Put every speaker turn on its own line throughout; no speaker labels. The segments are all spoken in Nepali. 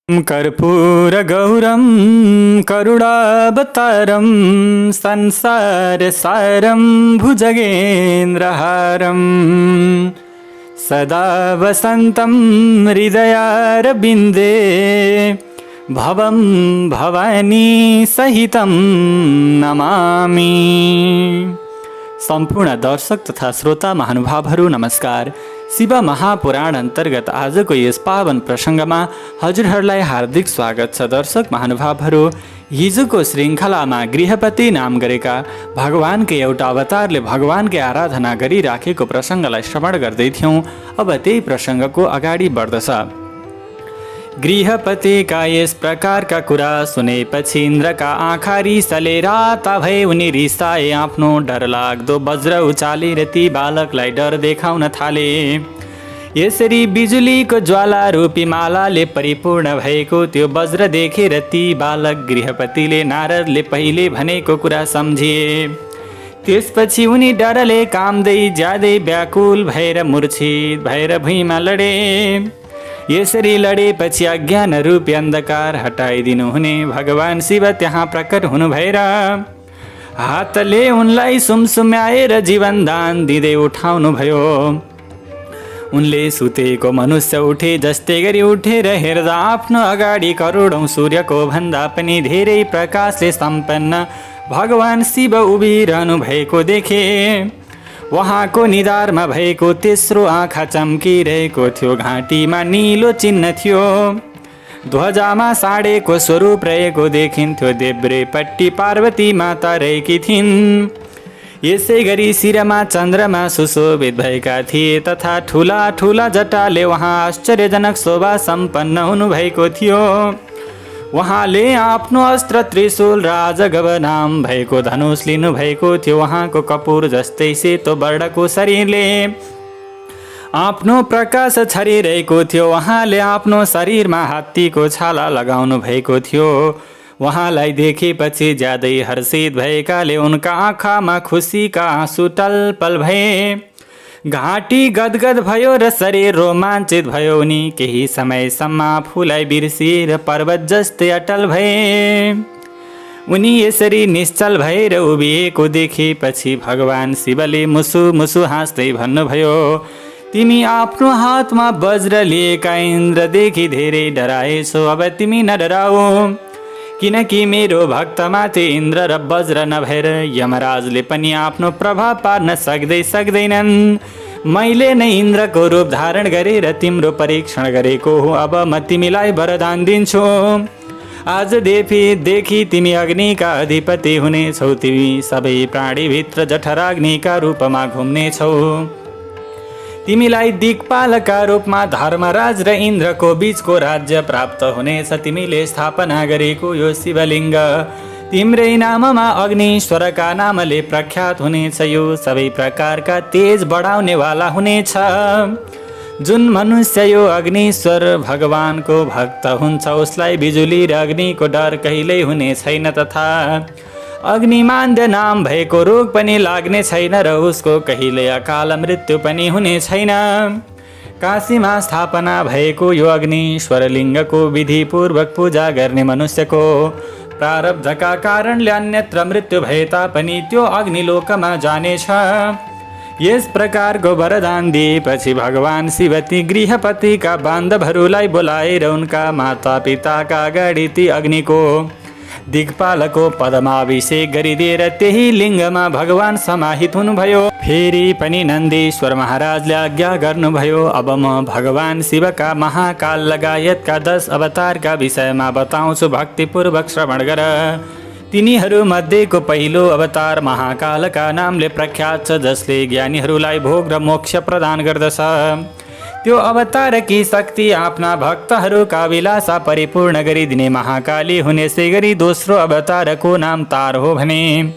कर्पूरगौरं करुणावतारं संसारसारं भुजगेन्द्रहारं सदा वसन्तं हृदयारविन्दे भवं भवानी सहितं नमामि। सम्पूर्ण दर्शक तथा श्रोता महानुभावहरू नमस्कार। शिव महापुराण अन्तर्गत आजको यस पावन प्रसङ्गमा हजुरहरूलाई हार्दिक स्वागत छ। दर्शक महानुभावहरू, हिजोको श्रृङ्खलामा गृहपति नाम गरेका भगवानकै एउटा अवतारले भगवानकै आराधना गरिराखेको प्रसङ्गलाई श्रवण गर्दै थियौँ। अब त्यही प्रसङ्गको अगाडि बढ्दछ। गृहपतिका यस प्रकारका कुरा सुनेपछि इन्द्रका आँखा रिसले राता भए उनी रिसाए। आफ्नो डरलाग्दो वज्र उचालेर ती बालकलाई डर देखाउन थाले। यसरी बिजुलीको ज्वाला रूपी मालाले परिपूर्ण भएको त्यो वज्र देखेर ती बालक गृहपतिले नारदले पहिले भनेको कुरा सम्झिए। त्यसपछि उनी डरले काम्दै ज्यादै व्याकुल भएर मूर्छित भएर भुइँमा लडे। यसरी लडेपछि अज्ञान रूपी अन्धकार हटाइदिनु हुने भगवान शिव त्यहाँ प्रकट हुनु भएर हातले उनलाई सुमसुम्याएर जीवन दान दिँदै उठाउनु भयो। उनले सुतेको मनुष्य उठे जस्तै गरी उठेर हेर्दा आफ्नो अगाडि करोडौं सूर्यको भन्दा पनि धेरै प्रकाशले सम्पन्न भगवान शिव उभिरहनु भएको देखे। उहाँको निधारमा भएको तेस्रो आँखा चम्किरहेको थियो। घाँटीमा नीलो चिन्ह थियो। ध्वजामा साँडेको स्वरूप रहेको देखिन्थ्यो। देब्रेपट्टि पार्वती माता रहेकी थिइन्। यसै गरी शिरमा चन्द्रमा सुशोभित भएका थिए तथा ठुला ठुला जटाले उहाँ आश्चर्यजनक शोभा सम्पन्न हुनुभएको थियो। उहाँले आफ्नो अस्त्र त्रिशूल राजगव नाम भएको धनुष लिनुभएको थियो। उहाँको कपुर जस्तै सेतो वर्णको शरीरले आफ्नो प्रकाश छरिरहेको थियो। उहाँले आफ्नो शरीरमा हात्तीको छाला लगाउनु भएको थियो। उहाँलाई देखेपछि ज्यादै हर्षित भएकाले उनका आँखामा खुसीका आँसु टलपल भए। घाँटी गदगद भयो र शरीर रोमाञ्चित भयो। उनी केही समयसम्म आफूलाई बिर्सिएर पर्वत जस्तै अटल भए। उनी यसरी निश्चल भएर उभिएको देखेपछि भगवान शिवले मुसु मुसु हाँस्दै भन्नुभयो, तिमी आफ्नो हातमा वज्र लिएका इन्द्रदेखि धेरै डराएछौ। अब तिमी नडराऊ, किनकि मेरो भक्तमाथि इन्द्र र वज्र नभएर यमराजले पनि आफ्नो प्रभाव पार्न सक्दैनन्। मैले नै इन्द्रको रूप धारण गरेर तिम्रो परीक्षण गरेको हो। अब म तिमीलाई वरदान दिन्छु। आजदेखि तिमी अग्निका अधिपति हुनेछौ। तिमी सबै प्राणीभित्र जठराग्निका रूपमा घुम्नेछौ। तिमीलाई दिक्पालका रूपमा धर्मराज र इन्द्रको बीचको राज्य प्राप्त हुनेछ। तिमीले स्थापना गरेको यो शिवलिङ्ग तिम्रै नाममा अग्निश्वरका नामले प्रख्यात हुनेछ। यो सबै प्रकारका तेज बढाउनेवाला हुनेछ। जुन मनुष्य यो अग्निश्वर भगवानको भक्त हुन्छ उसलाई बिजुली र अग्निको डर कहिल्यै हुने छैन तथा अग्निमान्द्य नाम भएको रोग पनि लाग्ने छैन र उसको कहिले अकाल मृत्यु पनि हुने छैन। काशीमा स्थापना भएको यो अग्निश्वर लिङ्गको विधिपूर्वक पूजा गर्ने मनुष्यको प्रारब्धका कारणले अन्यत्र मृत्यु भए तापनि त्यो अग्निलोकमा जानेछ। यस प्रकारको वरदान दिएपछि भगवान शिव ती गृहपतिका बान्धवहरूलाई बोलाएर उनका माता पिताका अगाडि ती अग्निको दिक्पालको पदमाभिषेक गरिदिएर त्यही लिङ्गमा भगवान समाहित हुनुभयो। फेरि पनि नन्दीश्वर महाराजले आज्ञा गर्नुभयो, अब म भगवान शिवका महाकाल लगायतका 10 अवतारका विषयमा बताउँछु, भक्तिपूर्वक श्रवण गर। तिनीहरू मध्येको पहिलो अवतार महाकालका नामले प्रख्यात छ, जसले ज्ञानीहरूलाई भोग र मोक्ष प्रदान गर्दछ। त्यो अवतारकी शक्ति आफ्ना भक्तहरूका अभिलाषा परिपूर्ण गरिदिने महाकाली हुने। यसै गरी दोस्रो अवतारको नाम तार हो भने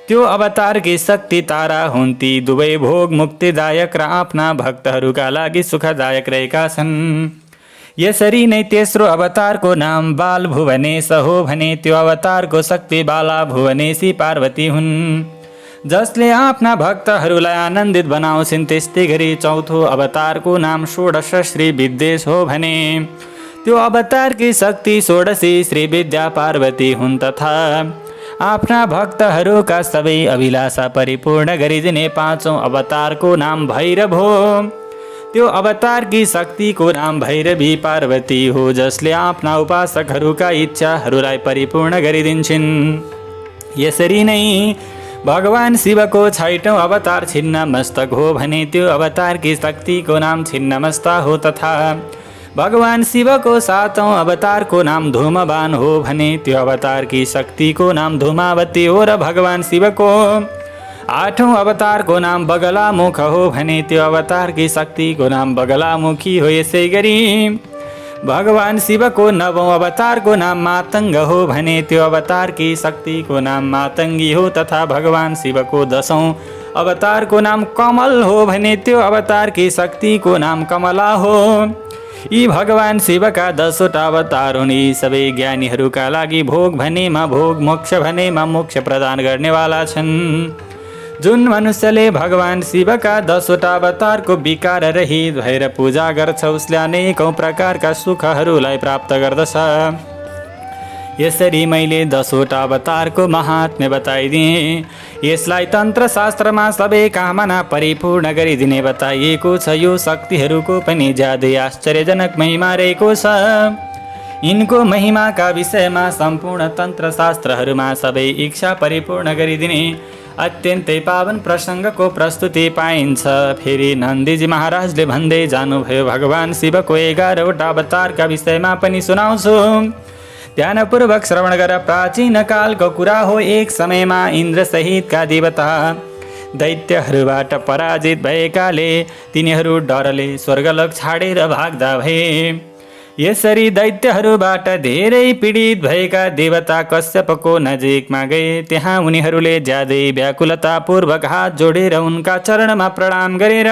त्यो अवतारकी शक्ति तारा हुन्। ती दुवै भोग मुक्तिदायक र आफ्ना भक्तहरूका लागि सुखदायक रहेका छन्। यसरी नै तेस्रो अवतारको नाम बाल भुवनेश हो भने त्यो अवतारको शक्ति बाला भुवनेशी पार्वती हुन्, जसले आफ्ना भक्तहरूलाई आनन्दित बनाउँछिन्। त्यस्तै गरी चौथो अवतारको नाम षोडश श्री विद्वेश हो भने त्यो अवतारकी शक्ति 16 श्री विद्या पार्वती हुन् तथा आफ्ना भक्तहरूका सबै अभिलाषा परिपूर्ण गरिदिने 5औं अवतारको नाम भैरव हो। त्यो अवतारकी शक्तिको नाम भैरवी पार्वती हो, जसले आफ्ना उपासकहरूका इच्छाहरूलाई परिपूर्ण गरिदिन्छन्। यसरी नै भगवान शिवको 6औं अवतार छिन्नमस्तक हो भने त्यो अवतारकी शक्तिको नाम छिन्नमस्ता हो तथा भगवान शिवको 7औं अवतारको नाम धूमवान हो भने त्यो अवतारकी शक्तिको नाम धूमावती हो र भगवान शिवको 8औं अवतारको नाम बगलामुख हो भने त्यो अवतारकी शक्तिको नाम बगलामुखी हो। यसै गरी भगवान शिवको 9औं अवतारको नाम मातंग हो भने त्यो अवतारकी शक्तिको नाम मातंगी हो तथा भगवान शिवको 10औं अवतारको नाम कमल हो भने त्यो अवतारकी शक्तिको नाम कमला हो। यी भगवान शिवका 10वटा अवतार हुन्। यी सबै ज्ञानीहरूका लागि भोग भनेमा भोग, मोक्ष भनेमा मोक्ष प्रदान गर्नेवाला छन्। जुन मनुष्यले भगवान शिवका 10वटा अवतारको विकार रहित भएर पूजा गर्छ उसले अनेकौं प्रकारका सुखहरूलाई प्राप्त गर्दछ। यसरी मैले 10वटा अवतारको महात्म्य बताइदिएँ। यसलाई तन्त्र शास्त्रमा सबै कामना परिपूर्ण गरिदिने बताइएको छ। यो शक्तिहरूको पनि ज्यादै आश्चर्यजनक महिमा रहेको छ। यिनको महिमाका विषयमा सम्पूर्ण तन्त्र शास्त्रहरूमा सबै इच्छा परिपूर्ण गरिदिने अत्यन्तै पावन प्रसङ्गको प्रस्तुति पाइन्छ। फेरि नन्दीजी महाराजले भन्दै जानुभयो, भगवान शिवको 11वटा अवतारका विषयमा पनि सुनाउँछु, ध्यानपूर्वक श्रवण गर। प्राचीन कालको कुरा हो। एक समयमा इन्द्र सहितका देवता दैत्यहरूबाट पराजित भएकाले तिनीहरू डरले स्वर्गलोक छाडेर भाग्दा भए। यसरी दैत्यहरूबाट धेरै पीडित भएका देवता कश्यपको नजिकमा गए। त्यहाँ उनीहरूले ज्यादै व्याकुलतापूर्वक हात जोडेर उनका चरणमा प्रणाम गरेर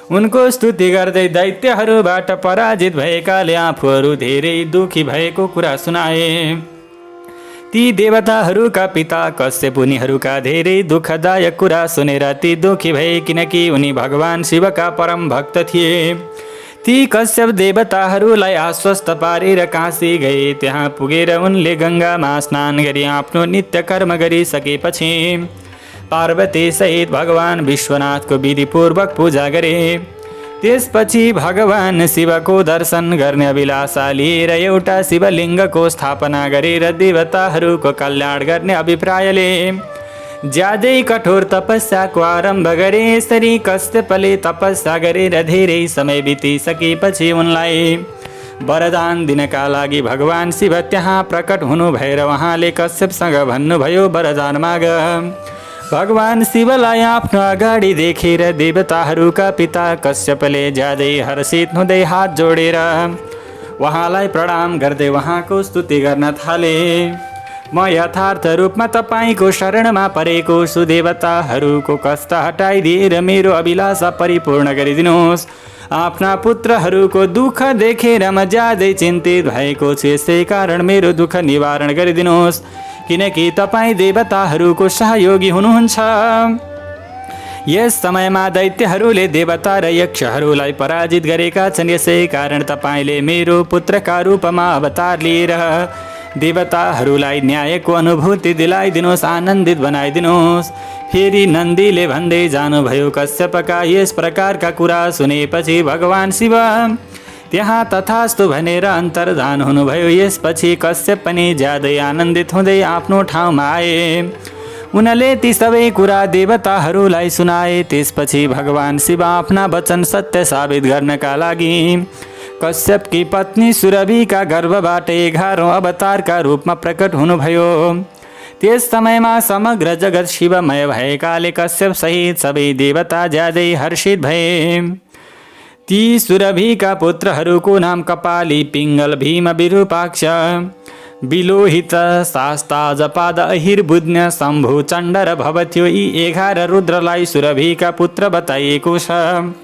उनको स्तुति गर्दै दैत्यहरूबाट पराजित भएकाले आफूहरू धेरै दुखी भएको कुरा सुनाए। ती देवताहरूका पिता कश्यप उनीहरूका धेरै दुःखदायक कुरा सुनेर ती दुखी भए, किनकि उनी भगवान शिवका परम भक्त थिए। ती कश्यप देवताहरूलाई आश्वस्त पारेर काशी गए। त्यहाँ पुगेर उनले गङ्गामा स्नान गरी आफ्नो नित्य कर्म गरिसकेपछि पार्वती सहित भगवान विश्वनाथको विधिपूर्वक पूजा गरे। त्यसपछि भगवान शिवको दर्शन गर्ने अभिलाषा लिएर एउटा शिवलिङ्गको स्थापना गरेर देवताहरूको कल्याण गर्ने अभिप्रायले ज्यादै कठोर तपस्याको आरम्भ गरे। यसरी कश्यपले तपस्या गरेर धेरै समय बितिसकेपछि उनलाई वरदान दिनका लागि भगवान शिव त्यहाँ प्रकट हुनु भएर उहाँले कश्यपसँग भन्नुभयो, वरदान माग। भगवान शिवलाई आफ्नो अगाडि देखेर देवताहरूका पिता कश्यपले ज्यादै हर्षित हुँदै हात जोडेर उहाँलाई प्रणाम गर्दै उहाँको स्तुति गर्न थाले। म यथार्थ रूपमा तपाईको शरणमा परेको छु। देवताहरूको कष्ट हटाइदिएर मेरो अभिलाषा परिपूर्ण गरिदिनुहोस्। आफ्ना पुत्रहरूको दुःख देखेर म ज्यादै चिन्तित भएको छु। यसै कारण मेरो दुःख निवारण गरिदिनुहोस्, किनकि तपाईँ देवताहरूको सहयोगी हुनुहुन्छ। यस समयमा दैत्यहरूले देवता र यक्षहरूलाई पराजित गरेका छन्। यसै कारण तपाईँले मेरो पुत्रका रूपमा अवतार लिएर देवताहरूलाई न्यायको अनुभूति दिलाइदिनुहोस्, आनन्दित बनाइदिनुहोस्। फेरि नन्दीले भन्दै जानुभयो, कश्यपका यस प्रकारका कुरा सुनेपछि भगवान शिव त्यहाँ तथास्तु भनेर अन्तर्धान हुनुभयो। यसपछि कश्यप पनि ज्यादै आनन्दित हुँदै आफ्नो ठाउँमा आए। उनले ती सबै कुरा देवताहरूलाई सुनाए। त्यसपछि भगवान शिव आफ्ना वचन सत्य साबित गर्नका लागि कश्यपकी पत्नी सुरभिका गर्भबाट 11औं अवतारका रूपमा प्रकट हुनुभयो। त्यस समयमा समग्र जगत शिवमय भएकाले कश्यप सहित सबै देवता ज्यादै हर्षित भए। ती सुरभिका पुत्रहरूको नाम कपाली, पिङ्गल, भीम, विरूपाक्ष, विलोहित, शास्ता, जपाद, अहिर, बुध्न, शम्भु, चण्ड र भव थियो। यी 11 रुद्रलाई सुरभिका पुत्र बताइएको छ।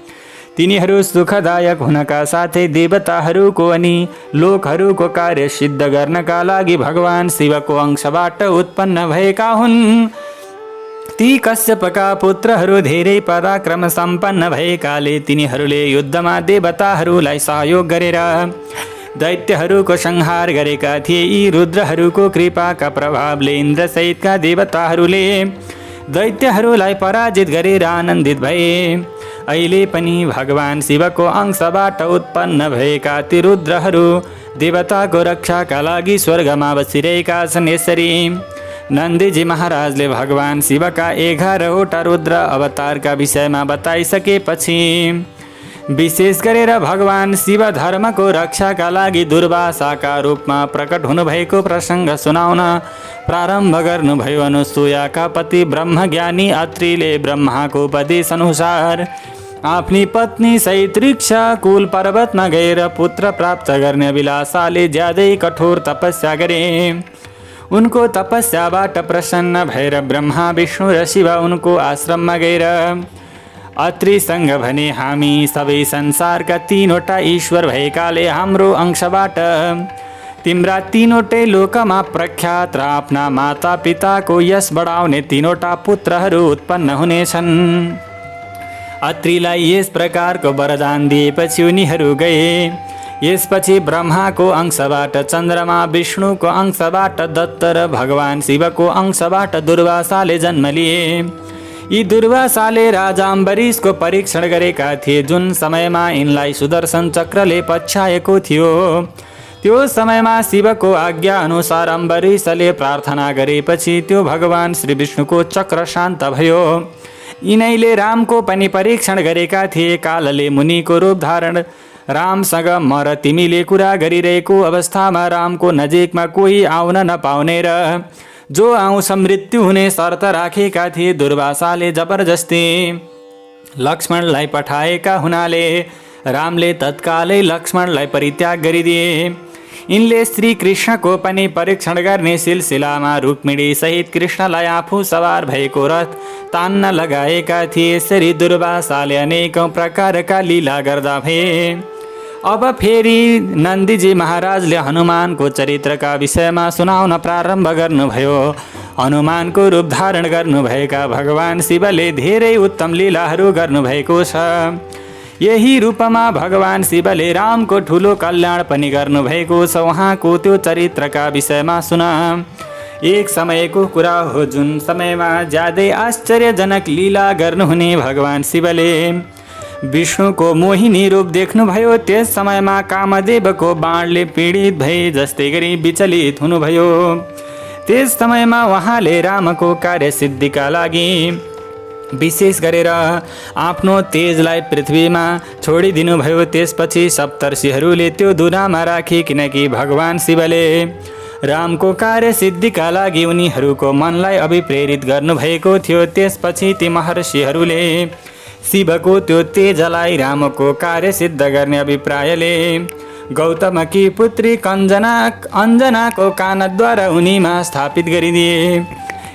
तिनीहरू सुखदायक हुनका साथै देवताहरूको अनि लोकहरूको कार्य सिद्ध गर्नका लागि भगवान शिवको अंशबाट उत्पन्न भएका हुन्। ती कश्यपका पुत्रहरू धेरै पराक्रम सम्पन्न भएकाले तिनीहरूले युद्धमा देवताहरूलाई सहयोग गरेर दैत्यहरूको संहार गरेका थिए। यी रुद्रहरूको कृपाका प्रभावले इन्द्रसहितका देवताहरूले दैत्यहरूलाई पराजित गरेर आनन्दित भए। अहिले पनि भगवान शिवको अंशबाट उत्पन्न भएका ती रुद्रहरू देवताको रक्षाका लागि स्वर्गमा बसिरहेका छन्। यसरी नन्दीजी महाराजले भगवान शिवका 11वटा रुद्र अवतारका विषयमा बताइसकेपछि विशेष गरेर भगवान शिव धर्मको रक्षाका लागि दुर्वासाका रूपमा प्रकट हुनुभएको प्रसङ्ग सुनाउन प्रारम्भ गर्नुभयो। अनुसुयाका पति ब्रह्मज्ञानी अत्रिले ब्रह्माको उपदेश अनुसार आफ्नी पत्नी सहित ऋक्ष कुल पर्वतमा गएर पुत्र प्राप्त गर्ने अभिलाषाले ज्यादै कठोर तपस्या गरे। उनको तपस्याबाट प्रसन्न भएर ब्रह्मा विष्णु र शिव उनको आश्रममा गएर अत्रिसँग भने, हामी सबै संसारका 3वटा ईश्वर भएकाले हाम्रो अंशबाट तिम्रा 3वटै लोकमा प्रख्यात र आफ्ना माता पिताको यश बढाउने 3वटा पुत्रहरू उत्पन्न हुनेछन्। अत्रिलाई यस प्रकारको वरदान दिएपछि उनीहरू गए। यसपछि ब्रह्माको अंशबाट चन्द्रमा, विष्णुको अंशबाट दत्त र भगवान शिवको अंशबाट दुर्वासाले जन्म लिए। यी दुर्वासाले राजा अम्बरीशको परीक्षण गरेका थिए, जुन समयमा यिनलाई सुदर्शन चक्रले पछ्याएको थियो। त्यो समयमा शिवको आज्ञा अनुसार अम्बरीशले प्रार्थना गरेपछि त्यो भगवान श्री विष्णुको चक्र शान्त भयो। यिनैले रामको पनि परीक्षण गरेका थिए। कालले मुनिको रूप धारण रामसँग म र तिमीले कुरा गरिरहेको अवस्थामा रामको नजिकमा कोही आउन नपाउने र जो आउँछ मृत्यु हुने शर्त राखेका थिए। दुर्वासाले जबरजस्ती लक्ष्मणलाई पठाएका हुनाले रामले तत्कालै लक्ष्मणलाई परित्याग गरिदिए। यिनले श्री कृष्णको पनि परीक्षण गर्ने सिलसिलामा रुक्मिणी सहित कृष्णलाई आफू सवार भएको रथ तान्न लगाएका थिए। यसरी दुर्वासाले अनेकौं प्रकारका लीला गर्दा भए। अब फेरि नन्दीजी महाराजले हनुमानको चरित्रका विषयमा सुनाउन प्रारम्भ गर्नुभयो। हनुमानको रूप धारण गर्नुभएका भगवान शिवले धेरै उत्तम लीलाहरू गर्नुभएको छ। यही रूपमा भगवान शिवले रामको ठुलो कल्याण पनि गर्नुभएको छ। उहाँको त्यो चरित्रका विषयमा सुना। एक समयको कुरा हो जुन समयमा ज्यादै आश्चर्यजनक लीला गर्नुहुने भगवान शिवले विष्णुको मोहिनी रूप देख्नुभयो। त्यस समयमा कामदेवको बाणले पीडित भए जस्तै गरी विचलित हुनुभयो। त्यस समयमा उहाँले रामको कार्यसिद्धिका लागि विशेष गरेर आफ्नो तेजलाई पृथ्वीमा छोडिदिनुभयो। त्यसपछि सप्तर्षिहरूले त्यो धुरामा राखे, किनकि भगवान शिवले रामको कार्यसिद्धिका लागि उनीहरूको मनलाई अभिप्रेरित गर्नुभएको थियो। त्यसपछि ती महर्षिहरूले शिवको त्यो तेजलाई रामको कार्य सिद्ध गर्ने अभिप्रायले गौतमकी पुत्री अञ्जनाको कानद्वारा उनीमा स्थापित गरिदिए।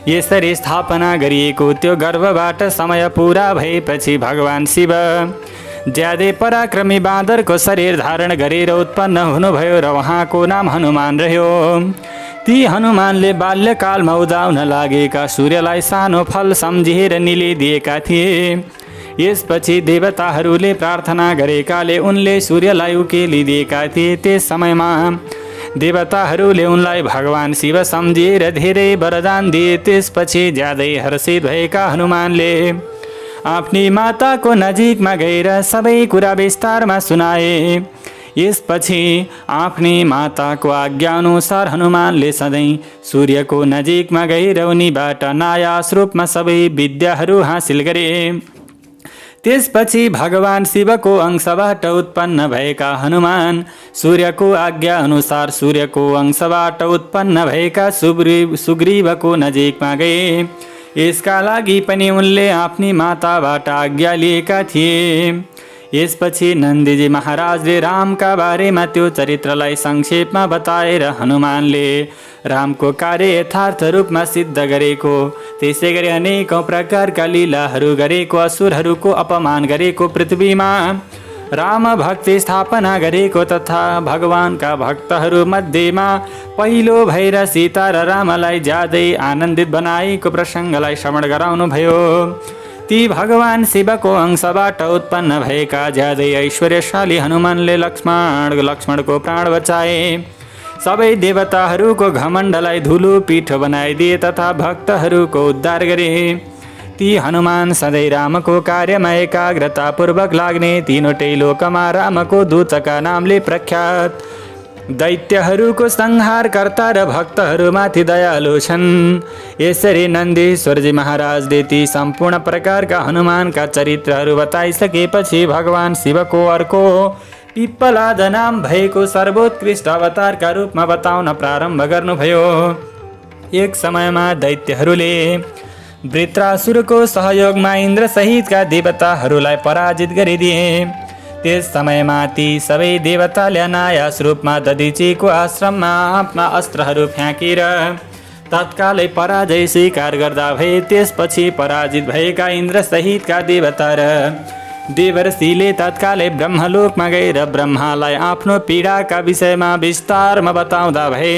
यसरी स्थापना गरिएको त्यो गर्भबाट समय पुरा भएपछि भगवान शिव ज्यादै पराक्रमी बाँदरको शरीर धारण गरेर उत्पन्न हुनुभयो र उहाँको नाम हनुमान रह्यो। ती हनुमानले बाल्यकालमा उदाउन लागेका सूर्यलाई सानो फल सम्झिएर निलिदिएका थिए। यसपछि देवताहरूले प्रार्थना गरेकाले उनले सूर्यलाई उकेलिदिएका थिए। त्यस समयमा देवताहरूले उनलाई भगवान शिव सम्झिएर धेरै वरदान दिए। त्यसपछि ज्यादै हर्षित भएका हनुमानले आफ्नी माताको नजिकमा गएर सबै कुरा विस्तारमा सुनाए। यसपछि आफ्नी माताको आज्ञा अनुसार हनुमानले सधैँ सूर्यको नजिकमा गएर उनीबाट नायास रूपमा सबै विद्याहरू हासिल गरे। त्यसपछि भगवान शिवको अंशबाट उत्पन्न भएका हनुमान सूर्यको आज्ञा अनुसार सूर्यको अंशबाट उत्पन्न भएका सुग्रीवको नजिकमा गए। यसका लागि पनि उनले आफ्नी माताबाट आज्ञा लिएका थिए। यसपछि नन्दीजी महाराजले रामका बारेमा त्यो चरित्रलाई संक्षेपमा बताएर हनुमानले रामको कार्य यथार्थ रूपमा सिद्ध गरेको, त्यसै गरी अनेकौं प्रकारका लीलाहरू गरेको, असुरहरूको अपमान गरेको, पृथ्वीमा राम भक्ति स्थापना गरेको तथा भगवानका भक्तहरू मध्येमा पहिलो भएर सीता र रामलाई ज्यादै आनन्दित बनाएको प्रसङ्गलाई श्रवण गराउनुभयो। ती भगवान शिवको अंशबाट उत्पन्न भएका ज्यादै ऐश्वर्यशाली हनुमानले लक्ष्मणको प्राण बचाए। सबै देवताहरूको घमण्डलाई धुलो पीठ बनाइदिए तथा भक्तहरूको उद्धार गरे। ती हनुमान सधैँ रामको कार्यमा एकाग्रतापूर्वक लाग्ने, तीनवटै लोकमा रामको दूतका नामले प्रख्यात। दैत्यहरूको संहारकर्ता र भक्तहरूमाथि दयालु छन्। यसरी नन्दीश्वरजी महाराजले ती सम्पूर्ण प्रकारका हनुमानका चरित्रहरू बताइसकेपछि भगवान शिवको अर्को पिप्पलाद नाम भएको सर्वोत्कृष्ट अवतारका रूपमा बताउन प्रारम्भ गर्नुभयो। एक समयमा दैत्यहरूले वृत्रासुरको सहयोगमा इन्द्र सहितका देवताहरूलाई पराजित गरिदिए। त्यस समयमा ती सबै देवताले अनायास रूपमा दधिचीको आश्रममा आफ्ना अस्त्रहरू फ्याँकेर तत्कालै पराजय स्वीकार गर्दा भए। त्यसपछि पराजित भएका इन्द्र सहितका देवता र देवर्षिले तत्कालै ब्रह्मलोकमा गएर ब्रह्मालाई आफ्नो पीडाका विषयमा विस्तारमा बताउँदा भए।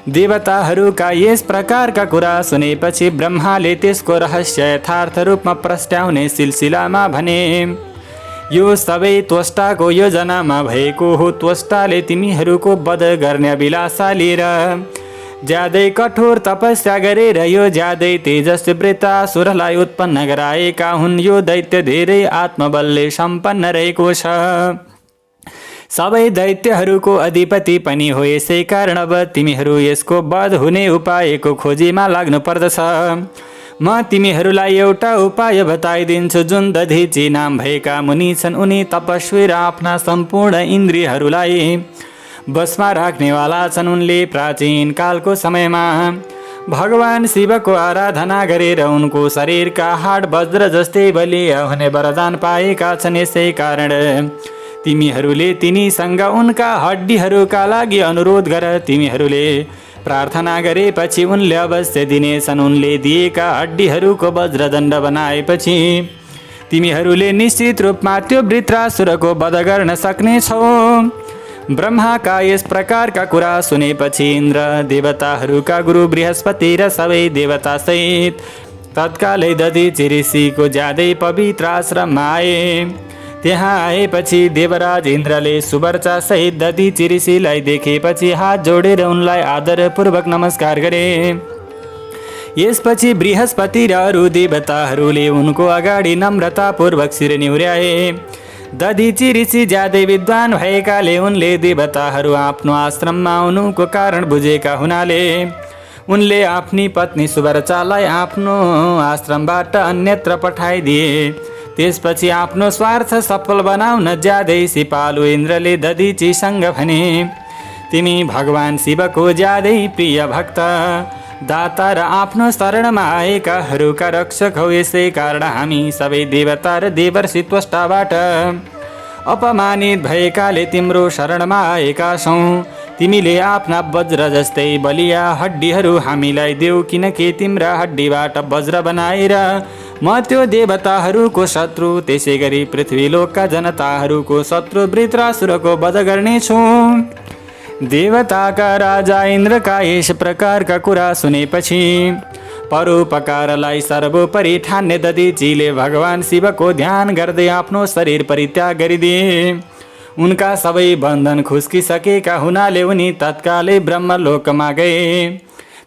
देवताहरूका यस प्रकारका कुरा सुनेपछि ब्रह्माले त्यसको रहस्य यथार्थ रूपमा प्रस्ट्याउने सिलसिलामा भने, यो सबै त्वष्टाको योजनामा भएको हो। त्वष्टाले तिमीहरूको वध गर्ने अभिलाषा लिएर ज्यादै कठोर तपस्या गरेर यो ज्यादै तेजस्वी वृत्रासुरलाई उत्पन्न गराएका हुन्। यो दैत्य धेरै आत्मबलले सम्पन्न रहेको छ, सबै दैत्यहरूको अधिपति पनि हो। यसै कारण अब तिमीहरू यसको वध हुने उपायको खोजीमा लाग्नु पर्दछ। म तिमीहरूलाई एउटा उपाय बताइदिन्छु। जुन दधिची नाम भएका मुनि छन्, उनी तपस्वी र आफ्ना सम्पूर्ण इन्द्रियहरूलाई बसमा राख्नेवाला छन्। उनले प्राचीन कालको समयमा भगवान शिवको आराधना गरेर उनको शरीरका हाड वज्र जस्तै बलिया हुने वरदान पाएका छन्। यसै कारण तिमीहरूले तिनीसँग उनका हड्डीहरूका लागि अनुरोध गर। तिमीहरूले प्रार्थना गरेपछि उनले अवश्य दिनेछन्। उनले दिएका हड्डीहरूको वज्रदण्ड बनाएपछि तिमीहरूले निश्चित रूपमा त्यो वृत्रासुरको वध गर्न सक्नेछौ। ब्रह्माका यस प्रकारका कुरा सुनेपछि इन्द्र, देवताहरूका गुरु बृहस्पति र सबै देवता सहित तत्कालै दधिची ऋषिको ज्यादै पवित्र आश्रममा आए। त्यहाँ आएपछि देवराज इन्द्रले सुवर्चा सहित दधिची ऋषिलाई देखेपछि हात जोडेर उनलाई आदरपूर्वक नमस्कार गरे। यसपछि बृहस्पति र अरू देवताहरूले उनको अगाडि नम्रतापूर्वक शिर निहुर्याए। दधिची ऋषि ज्यादै विद्वान भएकाले उनले देवताहरू आफ्नो आश्रममा आउनुको कारण बुझेका हुनाले उनले आफ्नी पत्नी सुवर्चालाई आफ्नो आश्रमबाट अन्यत्र पठाइदिए। त्यसपछि आफ्नो स्वार्थ सफल बनाउन ज्यादै सिपालु इन्द्रले दधिचीसँग भने, तिमी भगवान शिवको ज्यादै प्रिय भक्त, दाता र आफ्नो शरणमा आएकाहरूका रक्षक हौ। यसै कारण हामी सबै देवता र देवर्षि त्वष्टाबाट अपमानित भएकाले तिम्रो शरणमा आएका छौँ। तिमीले आफ्ना वज्र जस्तै बलिया हड्डीहरू हामीलाई देऊ, किनकि तिम्रा हड्डीबाट वज्र बनाएर म त्यो देवताहरूको शत्रु, त्यसै गरी पृथ्वीलोकका जनताहरूको शत्रु वृत्रासुरको वध गर्नेछु। देवताका राजा इन्द्रका यस प्रकारका कुरा सुनेपछि परोपकारलाई सर्वोपरि ठान्ने दधिचीले भगवान शिवको ध्यान गर्दै आफ्नो शरीर परित्याग गरिदिए। उनका सबै बन्धन खुस्किसकेका हुनाले उनी तत्कालै ब्रह्मलोकमा गए।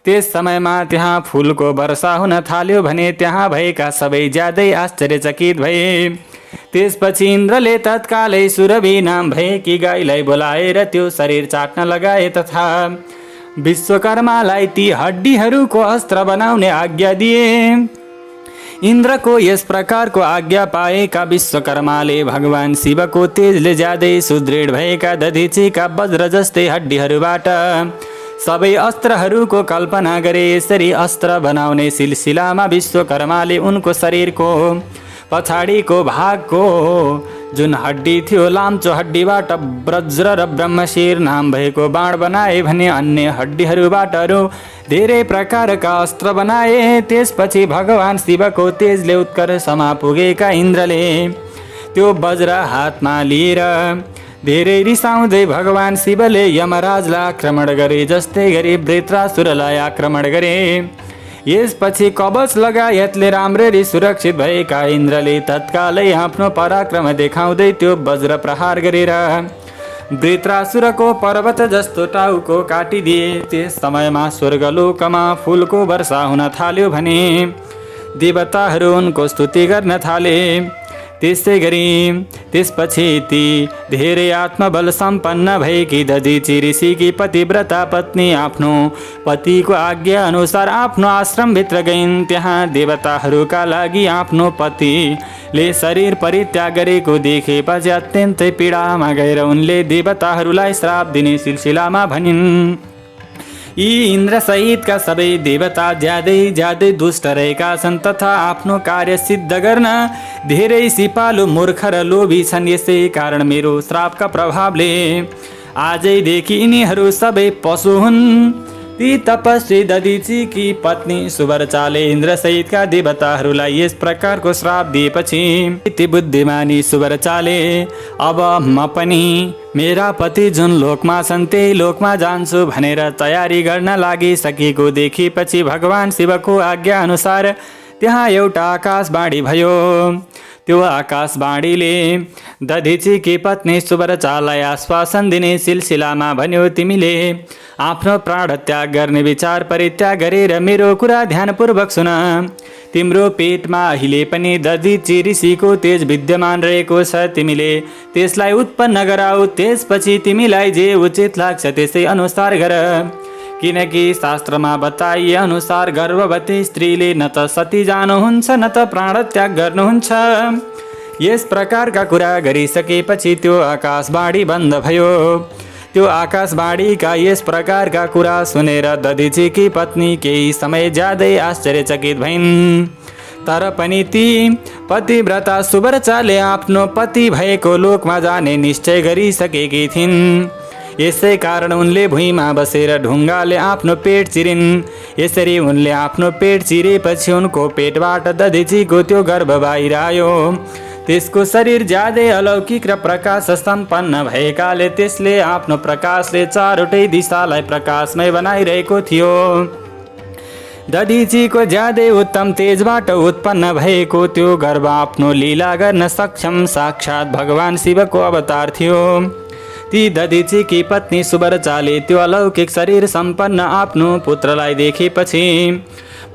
त्यस समयमा त्यहाँ फुलको वर्षा हुन थाल्यो भने त्यहाँ भएका सबै ज्यादै आश्चर्यचकित भए। त्यसपछि इन्द्रले तत्कालै सुरभि नाम भएकी गाईलाई बोलाएर त्यो शरीर चाट्न लगाए तथा विश्वकर्मालाई ती हड्डीहरूको अस्त्र बनाउने आज्ञा दिए। इन्द्रको यस प्रकारको आज्ञा पाएका विश्वकर्माले भगवान शिवको तेजले ज्यादै सुदृढ भएका दधिचीका वज्र जस्तै हड्डीहरूबाट सबै अस्त्रहरूको कल्पना गरे। यसरी अस्त्र बनाउने सिलसिलामा विश्वकर्माले उनको शरीरको पछाडिको भागको जुन हड्डी थियो, लाम्चो हड्डीबाट वज्र र ब्रह्मशिर नाम भएको बाण बनाए भने अन्य हड्डीहरूबाट अरू धेरै प्रकारका अस्त्र बनाए। त्यसपछि भगवान शिवको तेजले उत्कर्षमा पुगेका इन्द्रले त्यो वज्र हातमा लिएर धेरै रिसाउँदै भगवान शिवले यमराजलाई आक्रमण गरे। जस्तै गरी वृत्रासुरलाई आक्रमण गरे। यसपछि कवच लगायतले राम्ररी सुरक्षित भएका इन्द्रले तत्कालै आफ्नो पराक्रम देखाउँदै त्यो वज्र प्रहार गरेर वृत्रासुरको पर्वत जस्तो टाउको काटिदिए। त्यस समयमा स्वर्गलोकमा फुलको वर्षा हुन थाल्यो भने देवताहरू उनको स्तुति गर्न थाले। त्यसै गरी त्यसपछि ती धेरै आत्मबल सम्पन्न भएकी दधिची ऋषिकी पतिव्रता पत्नी आफ्नो पतिको आज्ञा अनुसार आफ्नो आश्रमभित्र गइन्। त्यहाँ देवताहरूका लागि आफ्नो पतिले शरीर परित्याग गरेको देखेपछि अत्यन्तै पीडामा गएर उनले देवताहरूलाई श्राप दिने सिलसिलामा भनिन्। यी इन्द्र सहितका सबै देवता ज्यादै दुष्ट रहेका छन् तथा आफ्नो कार्य सिद्ध गर्न धेरै सिपालु मूर्ख र लोभी छन्। यसै कारण मेरो श्रापका प्रभावले आजैदेखि यिनीहरू सबै पशु हुन्। ती तपस्वी दधिचीकी पत्नी सुवर्चाले इन्द्र सहितका देवताहरूलाई यस प्रकारको श्राप दिएपछि ती बुद्धिमानी सुवर्चाले अब म पनि मेरा पति जुन लोकमा छन् त्यही लोकमा जान्छु भनेर तयारी गर्न लागिसकेको देखेपछि भगवान शिवको आज्ञा अनुसार त्यहाँ एउटा आकाशवाणी भयो। त्यो आकाशवाणीले दधिचीकी पत्नी सुवर्चालाई आश्वासन दिने सिलसिलामा भन्यो, तिमीले आफ्नो प्राण त्याग गर्ने विचार परित्याग गरेर मेरो कुरा ध्यानपूर्वक सुन। तिम्रो पेटमा अहिले पनि दधिची ऋषिको तेज विद्यमान रहेको छ। तिमीले त्यसलाई उत्पन्न गराऊ। त्यसपछि तिमीलाई जे उचित लाग्छ त्यसै अनुसार गर। किनकि शास्त्रमा बताइए अनुसार गर्भवती स्त्रीले न त सती जानुहुन्छ न त प्राण त्याग गर्नुहुन्छ। यस प्रकारका कुरा गरिसकेपछि त्यो आकाशवाणी बन्द भयो। त्यो आकाशवाणीका यस प्रकारका कुरा सुनेर दधिचीकी पत्नी केही समय ज्यादै आश्चर्यचकित भइन्। तर पनि ती पतिव्रता सुवर्चाले आफ्नो पति भएको लोकमा जाने निश्चय गरिसकेकी थिइन्। यसै कारण उनले भुइँमा बसेर ढुङ्गाले आफ्नो पेट चिरिन्। यसरी उनले आफ्नो पेट चिरेपछि उनको पेटबाट दधिचीको त्यो गर्भ बाहिर आयो। त्यसको शरीर ज्यादै अलौकिक र प्रकाश सम्पन्न भएकाले त्यसले आफ्नो प्रकाशले चारवटै दिशालाई प्रकाशमय बनाइरहेको थियो। दधिचीको ज्यादै उत्तम तेजबाट उत्पन्न भएको त्यो गर्भ आफ्नो लीला गर्न सक्षम साक्षात भगवान शिवको अवतार थियो। ती दधिचीकी पत्नी सुवर्चाले त्यो अलौकिक शरीर सम्पन्न आफ्नो पुत्रलाई देखेपछि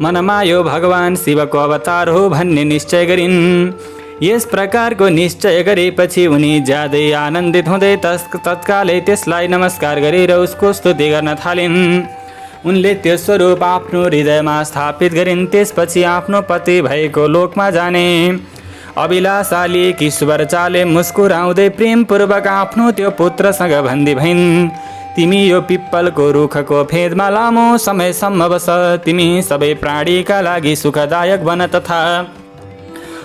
मनमा यो भगवान शिवको अवतार हो भन्ने निश्चय गरिन्। यस प्रकारको निश्चय गरेपछि उनी ज्यादै आनन्दित हुँदै तत्कालै त्यसलाई नमस्कार गरेर उसको स्तुति गर्न थालिन्। उनले त्यो स्वरूप आफ्नो हृदयमा स्थापित गरिन्। त्यसपछि आफ्नो पति भएको लोकमा जाने अभिलाषाले कि सुवर्चाले मुस्कुराउँदै प्रेमपूर्वक आफ्नो त्यो पुत्रसँग भन्दी भइन्, तिमी यो पिप्पलको रुखको फेदमा लामो समयसम्म बस। तिमी सबै प्राणीका लागि सुखदायक बन तथा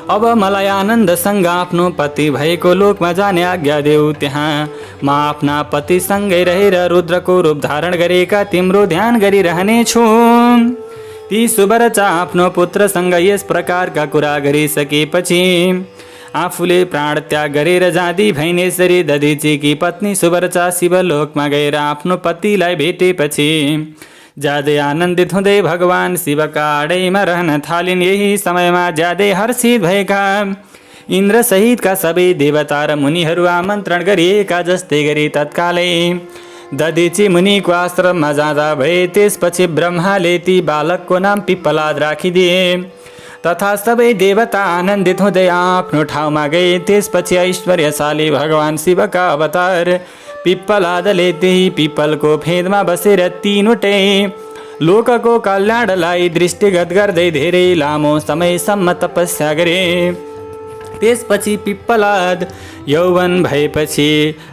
अब मलाई आनन्दसँग आफ्नो पति भएको लोकमा जाने आज्ञा देऊ। त्यहाँ म आफ्ना पतिसँगै रहेर रुद्रको रूप धारण गरेका तिम्रो ध्यान गरिरहनेछु। ती सुवर्चा आफ्नो पुत्रसँग यस प्रकारका कुरा गरिसकेपछि आफूले प्राण त्याग गरेर जाँदी भइन्। यसरी दधिचीकी पत्नी सुवर्चा शिवलोकमा गएर आफ्नो पतिलाई भेटेपछि ज्यादै आनन्दित हुँदै भगवान शिवका आडैमा रहन थालिन्। यही समयमा ज्यादै हर्षित भएका इन्द्र सहितका सबै देवता र मुनिहरू आमन्त्रण गरिएका जस्तै गरी तत्कालै दधिची मुनिको आश्रममा जाँदा भए। त्यसपछि ब्रह्माले ती बालकको नाम पिप्पलाद राखिदिए तथा सबै देवता आनन्दित हुँदै आफ्नो ठाउँमा गए। त्यसपछि ऐश्वर्यशाली भगवान शिवका अवतार पिप्पलादले त्यही पिप्पलको फेदमा बसेर तीनवटै लोकको कल्याणलाई दृष्टिगत गर्दै धेरै लामो समयसम्म तपस्या गरे। त्यसपछि पिप्पलाद यौवन भएपछि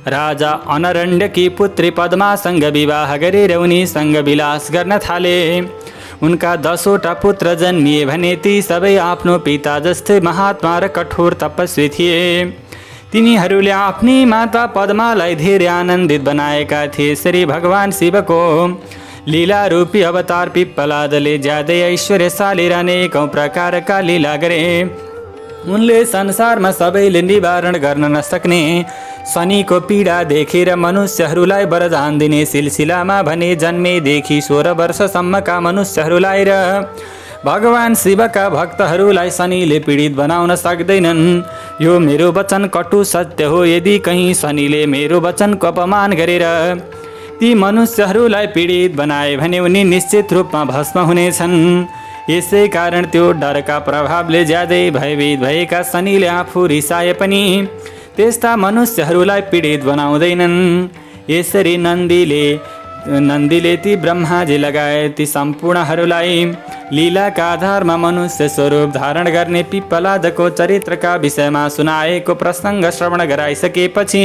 राजा अनरण्यकी पुत्री पद्मासँग विवाह गरेर उनीसँग विलास गर्न थाले। उनका 10वटा पुत्र जन्मिए भने ती सबै आफ्नो पिता जस्तै महात्मा र कठोर तपस्वी थिए। तिनीहरूले आफ्नी माता पद्मालाई धेरै आनन्दित बनाएका थिए। यसरी भगवान शिवको लीला रूपी अवतार पिप्पलादले ज्यादै ऐश्वर्यशाली र अनेकौं प्रकारका लीला गरे। उनले संसारमा सबैले निवारण गर्न नसक्ने शनिको पीडा देखेर मनुष्यहरूलाई वरदान दिने सिलसिलामा भने जन्मेदेखि 16 वर्षसम्मका मनुष्यहरूलाई र भगवान शिवका भक्तहरूलाई शनिले पीडित बनाउन सक्दैनन्। यो मेरो वचन कटु सत्य हो। यदि कहीँ शनिले मेरो वचनको अपमान गरेर ती मनुष्यहरूलाई पीडित बनाए भने उनी निश्चित रूपमा भस्म हुनेछन्। यसै कारण त्यो डरका प्रभावले ज्यादै भयभीत भएका शनिले आफू रिसाए पनि त्यस्ता मनुष्यहरूलाई पीडित बनाउँदैनन्। यसरी नन्दीले ती ब्रह्माजी लगायत ती सम्पूर्णहरूलाई लीलाका आधारमा मनुष्य स्वरूप धारण गर्ने पिप्पलादको चरित्रका विषयमा सुनाएको प्रसङ्ग श्रवण गराइसकेपछि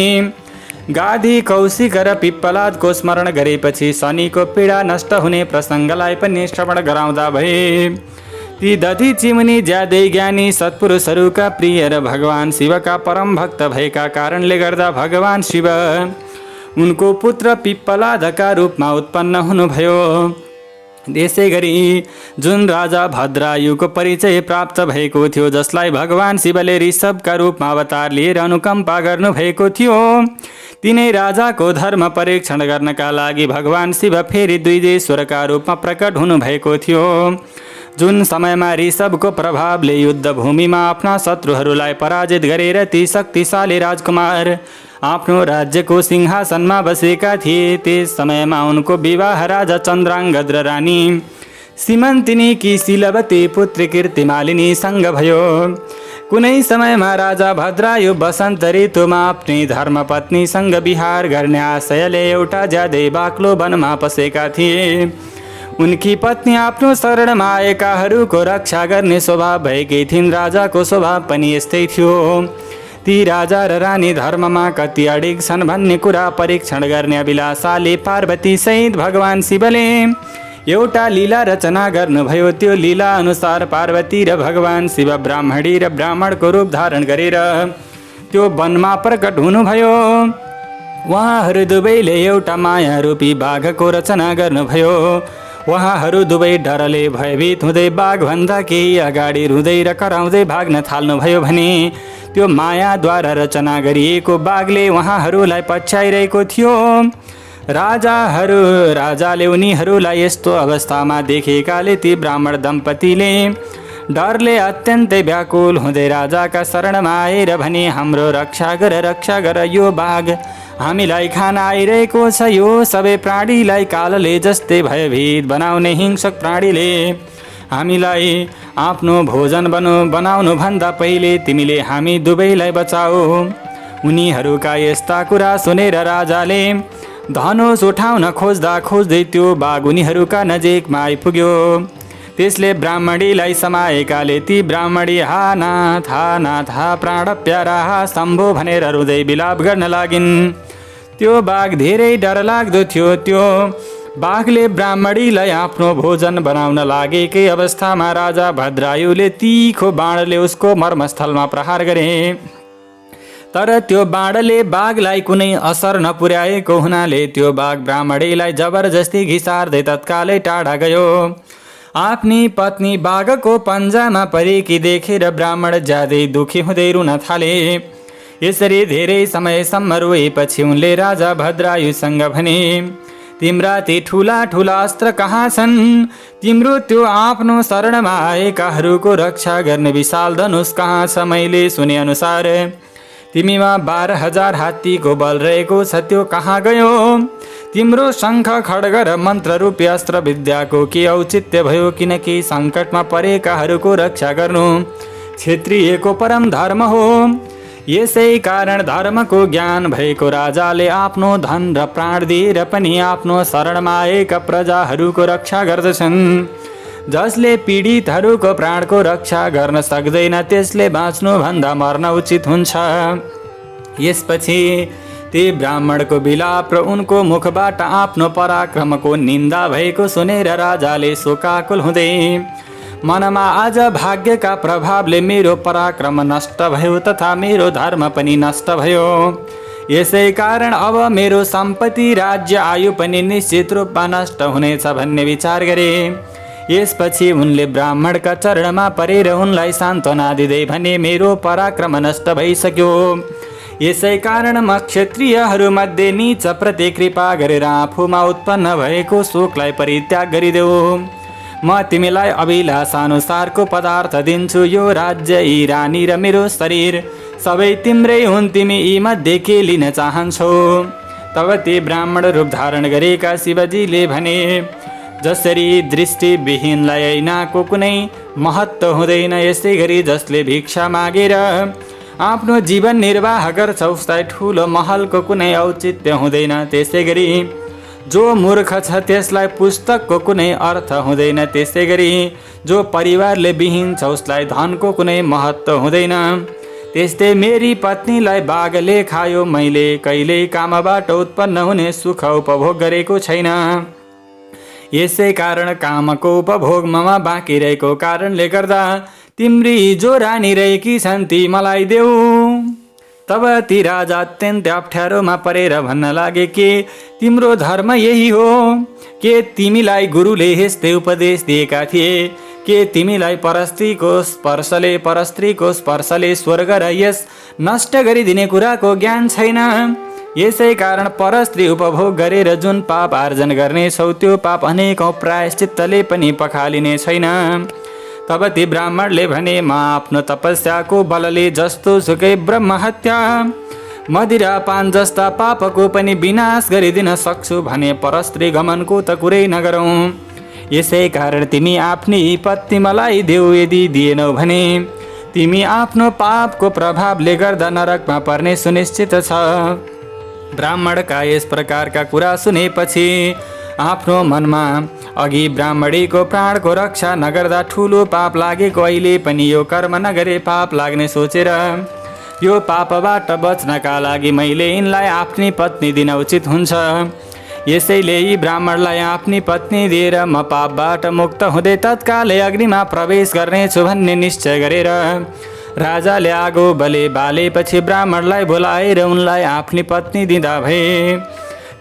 गाधी कौशिक र पिप्पलादको स्मरण गरेपछि शनिको पीडा नष्ट हुने प्रसङ्गलाई पनि श्रवण गराउँदा भए। ती दधिची मुनि ज्यादै ज्ञानी सत्पुरुषहरूका प्रिय र भगवान शिवका परम भक्त भएका कारणले गर्दा भगवान शिव उनको पुत्र पिप्पलादका रूपमा उत्पन्न हुनुभयो। त्यसै गरी जुन राजा भद्रायुको परिचय प्राप्त भएको थियो, जसलाई भगवान शिवले ऋषभका रूपमा अवतार लिएर अनुकम्पा गर्नुभएको थियो, तिनै राजाको धर्म परीक्षण गर्नका लागि भगवान शिव फेरि द्विजेश्वरका रूपमा प्रकट हुनुभएको थियो। जुन समयमा ऋषभको प्रभावले युद्धभूमिमा आफ्ना शत्रुहरूलाई पराजित गरेर ती शक्तिशाली राजकुमार आफ्नो राज्यको सिंहासनमा बसेका थिए, त्यस समयमा उनको विवाह राजा चन्द्राङ्गद र रानी सीमन्तिनीकी शीलवती पुत्री कीर्तिमालिनीसँग भयो। कुनै समयमा राजा भद्रायु वसन्त ऋतुमा आफ्नै धर्मपत्नीसँग विहार गर्ने आशयले एउटा ज्यादै बाक्लो वनमा पसेका थिए। उनकी पत्नी आफ्नो शरणमा आएकाहरूको रक्षा गर्ने स्वभाव भएकी थिइन्। राजाको स्वभाव पनि यस्तै थियो। ती राजा र रानी धर्ममा कति अडिग छन् भन्ने कुरा परीक्षण गर्ने अभिलाषाले पार्वती सहित भगवान शिवले एउटा लीला रचना गर्नुभयो। त्यो लीला अनुसार पार्वती र भगवान शिव ब्राह्मणी र ब्राह्मणको रूप धारण गरेर त्यो वनमा प्रकट हुनुभयो। उहाँहरू दुवैले एउटा माया रूपी बाघको रचना गर्नुभयो। उहाँहरू दुवै डरले भयभीत हुँदै बाघभन्दा केही अगाडि रुँदै र कराउँदै भाग्न थाल्नुभयो भने त्यो मायाद्वारा रचना गरिएको बाघले उहाँहरूलाई पछ्याइरहेको थियो। राजाले उनीहरूलाई यस्तो अवस्थामा देखेकाले ती ब्राह्मण दम्पतिले डरले अत्यन्तै व्याकुल हुँदै राजाका शरणमा आएर भने, हाम्रो रक्षा गर, यो बाघ हामीलाई खान आइरहेको छ। यो सबै प्राणीलाई कालले जस्तै भयभीत बनाउने हिंसक प्राणीले हामीलाई आफ्नो भोजन बनाउनुभन्दा पहिले तिमीले हामी दुवैलाई बचाऊ। उनीहरूका यस्ता कुरा सुनेर राजाले धनुष उठाउन खोज्दै त्यो बाघ उनीहरूका नजिकमा आइपुग्यो। त्यसले ब्राह्मणीलाई समाएकाले ती ब्राह्मणी हा नाथ प्राण प्यारा शम्भो भनेर रुँदै विलाप गर्न लागिन्। त्यो बाघ धेरै डरलाग्दो थियो। त्यो बाघले ब्राह्मणीलाई आफ्नो भोजन बनाउन लागेकै अवस्थामा राजा भद्रायुले तीखो बाणले उसको मर्मस्थलमा प्रहार गरे। तर त्यो बाणले बाघलाई कुनै असर नपुर्याएको हुनाले त्यो बाघ ब्राह्मणीलाई जबरजस्ती घिसार्दै तत्कालै टाढा गयो। आफ्नी पत्नी बाघको पन्जामा परेकी देखेर ब्राह्मण ज्यादै दुखी हुँदै रुन थाले। यसरी धेरै समयसम्म रोएपछि उनले राजा भद्रायुसँग भने, तिम्रा ती ठुला अस्त्र कहाँ छन्? तिम्रो त्यो आफ्नो शरणमा आएकाहरूको रक्षा गर्ने विशाल धनुष कहाँ छ? मैले सुने अनुसार तिमीमा 12,000 हात्तीको बल रहेको छ, त्यो कहाँ गयो? तिम्रो शङ्ख खड्ग र मन्त्र रूपी अस्त्र विद्याको के औचित्य भयो? किनकि सङ्कटमा परेकाहरूको रक्षा गर्नु क्षत्रियको परम धर्म हो। यसै कारण धर्मको ज्ञान भएको राजाले आफ्नो धन र प्राण दिएर पनि आफ्नो शरणमा आएका प्रजाहरूको रक्षा गर्दछन्। जसले पीडितहरूको प्राणको रक्षा गर्न सक्दैन त्यसले बाँच्नुभन्दा मर्न उचित हुन्छ। यसपछि ती ब्राह्मणको विलाप र उनको मुखबाट आफ्नो पराक्रमको निन्दा भएको सुनेर राजाले शोकाकुल हुँदै मनमा आज भाग्यका प्रभावले मेरो पराक्रम नष्ट भयो तथा मेरो धर्म पनि नष्ट भयो। यसै कारण अब मेरो सम्पत्ति राज्य आयु पनि निश्चित रूपमा नष्ट हुनेछ भन्ने विचार गरे। यसपछि उनले ब्राह्मणका चरणमा परेर उनलाई सान्त्वना दिँदै भने, मेरो पराक्रम नष्ट भइसक्यो। यसै कारण म क्षत्रियहरूमध्ये नीच प्रति कृपा गरेर आफूमा उत्पन्न भएको शोकलाई परित्याग गरिदेऊ। म तिमीलाई अभिलाषा अनुसारको पदार्थ दिन्छु, यो राज्य, यी रानी र मेरो शरीर सबै तिम्रै हुन्, तिमी यी मध्ये के लिन चाहन्छौ? तब ती ब्राह्मण रूप धारण गरेका शिवजीले भने, जसरी दृष्टिविहीनलाई ऐनाको कुनै महत्त्व हुँदैन, यसै गरी जसले भिक्षा मागेर आफ्नो जीवन निर्वाह गर्छ उसलाई ठुलो महलको कुनै औचित्य हुँदैन, त्यसै गरी जो मूर्ख छ त्यसलाई पुस्तकको कुनै अर्थ हुँदैन, त्यसै गरी जो परिवारले विहीन छ उसलाई धनको कुनै महत्त्व हुँदैन। त्यस्तै मेरी पत्नीलाई बाघले खायो, मैले कहिल्यै कामबाट उत्पन्न हुने सुख उपभोग गरेको छैन, यसै कारण कामको उपभोग ममा बाँकी रहेको कारणले गर्दा तिम्री जो रानी रहेकी छन् ती मलाई देऊ। तब ती राजा अत्यन्त अप्ठ्यारोमा परेर भन्न लागे, के तिम्रो धर्म यही हो? के तिमीलाई गुरुले यस्तै उपदेश दिएका थिए? के तिमीलाई परस्त्रीको स्पर्शले स्वर्ग र यस नष्ट गरिदिने कुराको ज्ञान छैन? यसै कारण परस्त्री उपभोग गरेर जुन पाप आर्जन गर्नेछौ त्यो पाप अनेकौं प्रायश्चित्तले पनि पखालिने छैन। तब ती ब्राह्मणले भने, म आफ्नो तपस्याको बलले जस्तो सुकै ब्रह्महत्या, मदिरापान जस्ता पापको पनि विनाश गरिदिन सक्छु भने परस्त्री गमनको त कुरै नगरौँ। यसै कारण तिमी आफ्नी पत्नी मलाई देऊ, यदि दिएनौ भने तिमी आफ्नो पापको प्रभावले गर्दा नरकमा पर्ने सुनिश्चित छ। ब्राह्मणका यस प्रकारका कुरा सुनेपछि आफ्नो मनमा अघि ब्राह्मणीको प्राणको रक्षा नगर्दा ठुलो पाप लागेको, अहिले पनि यो कर्म नगरे पाप लाग्ने सोचेर यो पापबाट बच्नका लागि मैले यिनलाई आफ्नी पत्नी दिन उचित हुन्छ। यसैले यी ब्राह्मणलाई आफ्नी पत्नी दिएर म पापबाट मुक्त हुँदै तत्कालै अग्निमा प्रवेश गर्नेछु भन्ने निश्चय गरेर राजाले आगो बालेपछि ब्राह्मणलाई बोलाएर उनलाई आफ्नी पत्नी दिँदा भए।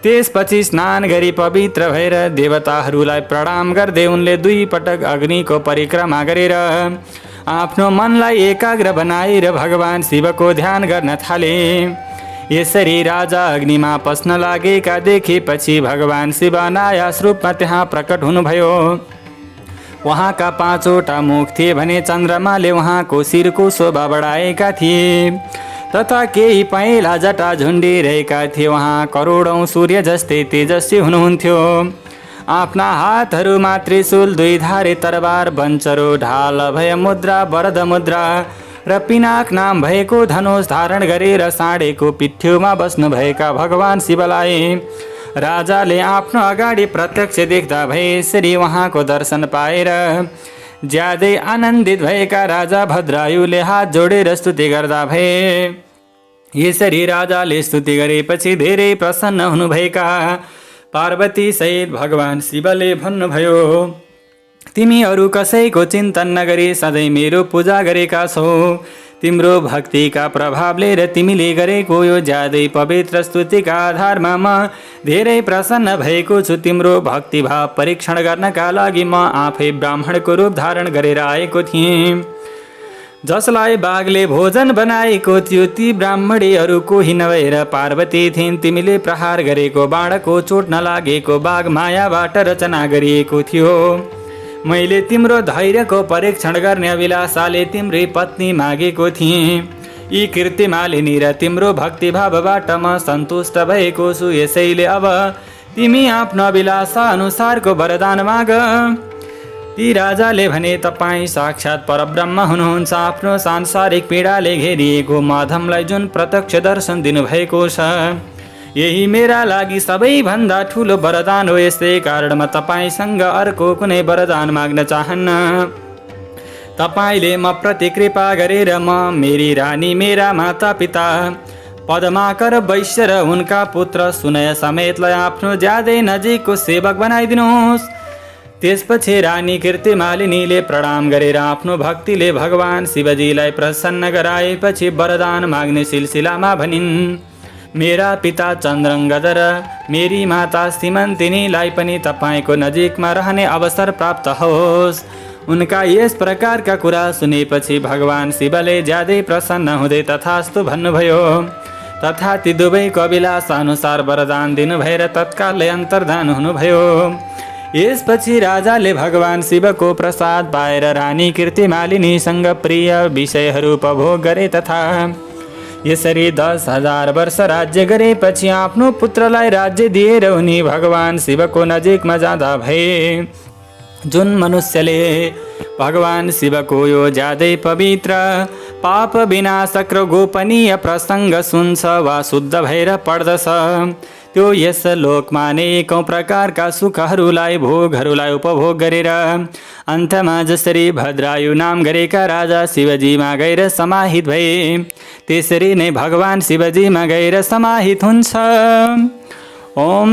त्यसपछि स्नान गरी पवित्र भएर देवताहरूलाई प्रणाम गर्दै उनले 2 पटक अग्निको परिक्रमा गरेर आफ्नो मनलाई एकाग्र बनाएर भगवान शिवको ध्यान गर्न थाले। यसरी राजा अग्निमा पस्न लागेका देखेपछि भगवान शिव अनायास रूपमा त्यहाँ प्रकट हुनुभयो। उहाँका 5वटा मुख थिए भने चन्द्रमाले उहाँको शिरको शोभा बढाएका थिए तथा केही पहेँला जटा झुन्डिरहेका थिए। उहाँ करोडौं सूर्य जस्तै तेजस्वी हुनुहुन्थ्यो। आफ्ना हातहरूमा त्रिशूल, 2 धारे तरबार, बञ्चरो, ढाल, अभय मुद्रा, वरद मुद्रा र पिनाक नाम भएको धनुष धारण गरेर साँडेको पिठ्यौमा बस्नुभएका भगवान शिवलाई राजाले आफ्नो अगाडि प्रत्यक्ष देख्दा भए। यसरी उहाँको दर्शन पाएर ज्यादै आनन्दित भएका राजा भद्रायुले हात जोडेर स्तुति गर्दा भए। यसरी राजाले स्तुति गरेपछि धेरै प्रसन्न हुनुभएका पार्वती सहित भगवान शिवले भन्नुभयो, तिमीहरू कसैको चिन्तन नगरी सधैँ मेरो पूजा गरेका छौ। तिम्रो भक्तिका प्रभावले र तिमीले गरेको यो ज्यादै पवित्र स्तुतिका आधारमा म धेरै प्रसन्न भएको छु। तिम्रो भक्तिभाव परीक्षण गर्नका लागि म आफै ब्राह्मणको रूप धारण गरेर आएको थिएँ। जसलाई बाघले भोजन बनाएको थियो ती ब्राह्मणीहरू कोही नभएर पार्वती थिइन्। तिमीले प्रहार गरेको बाणको चोट नलागेको बाघ मायाबाट रचना गरिएको थियो। मैले तिम्रो धैर्यको परीक्षण गर्ने अभिलाषाले तिम्रै पत्नी मागेको थिएँ। यी कीर्तिमालिनी र तिम्रो भक्तिभावबाट म सन्तुष्ट भएको छु। यसैले अब तिमी आफ्नो अभिलाषा अनुसारको वरदान माग। ती राजाले भने, तपाईँ साक्षात् परब्रह्म हुनुहुन्छ। आफ्नो सांसारिक पीडाले घेरिएको माधवलाई जुन प्रत्यक्ष दर्शन दिनुभएको छ यही मेरा लागि सबैभन्दा ठुलो वरदान हो। यसै कारण म तपाईँसँग अर्को कुनै वरदान माग्न चाहन्न। तपाईँले म प्रति कृपा गरेर म, मेरी रानी, मेरा माता पिता पद्माकर वैश्य र उनका पुत्र सुनय समेतलाई आफ्नो ज्यादै नजिकको सेवक बनाइदिनुहोस्। त्यसपछि रानी कीर्तिमालिनीले प्रणाम गरेर आफ्नो भक्तिले भगवान शिवजीलाई प्रसन्न गराएपछि वरदान माग्ने सिलसिलामा भनिन्, मेरा पिता चन्द्रङ्गद र मेरी माता सीमन्तिनीलाई पनि तपाईँको नजिकमा रहने अवसर प्राप्त होस्। उनका यस प्रकारका कुरा सुनेपछि भगवान शिवले ज्यादै प्रसन्न हुँदै तथास्तु भन्नुभयो। तथा ती दुवैको अभिलाषा अनुसार वरदान दिनुभएर तत्कालै अन्तर्धान हुनुभयो। यसपछि राजाले भगवान शिवको प्रसाद पाएर रानी कीर्तिमालिनीसँग प्रिय विषयहरू उपभोग गरे तथा यसरी 10,000 वर्ष राज्य गरेपछि आफ्नो पुत्रलाई राज्य दिएर उनी भगवान शिवको नजिकमा जाँदा भए। जुन मनुष्यले भगवान शिवको यो ज्यादै पवित्र पाप विनाशक र गोपनीय प्रसङ्ग सुन्छ वा शुद्ध भएर पढ्दछ त्यो यस लोकमा अनेकौं प्रकारका सुखहरूलाई भोगहरूलाई उपभोग गरेर अन्तमा जसरी भद्रायु नाम गरेका राजा शिवजीमा गएर समाहित भए त्यसरी नै भगवान शिवजीमा गएर समाहित हुन्छ। ओम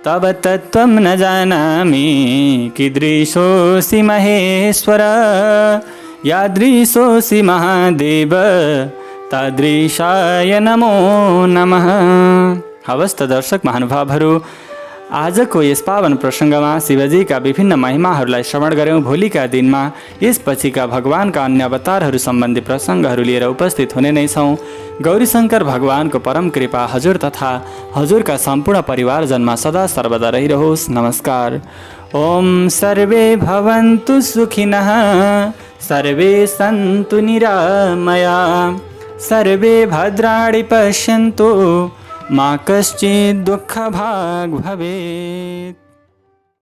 तब तत्त्वं न जानामि कीदृशोऽसि महेश्वर यादृशोऽसि महादेव तादृशाय नमो नमः। हवस् त दर्शक महानुभावहरू, आजको यस पावन प्रसङ्गमा शिवजीका विभिन्न महिमाहरूलाई श्रवण गऱ्यौँ। भोलिका दिनमा यसपछिका भगवानका अन्य अवतारहरू सम्बन्धी प्रसङ्गहरू लिएर उपस्थित हुने नै छौँ। गौरीशङ्कर भगवानको परम कृपा हजुर तथा हजुरका सम्पूर्ण परिवारजनमा सदा सर्वदा रहिरहोस्। नमस्कार। ओम सर्वे भवन्तु सुखिनः, सर्वे सन्तु निरामयाः, सर्वे भद्राणि पश्यन्तु मा कश्चित् दुःखभाग् भवेत्।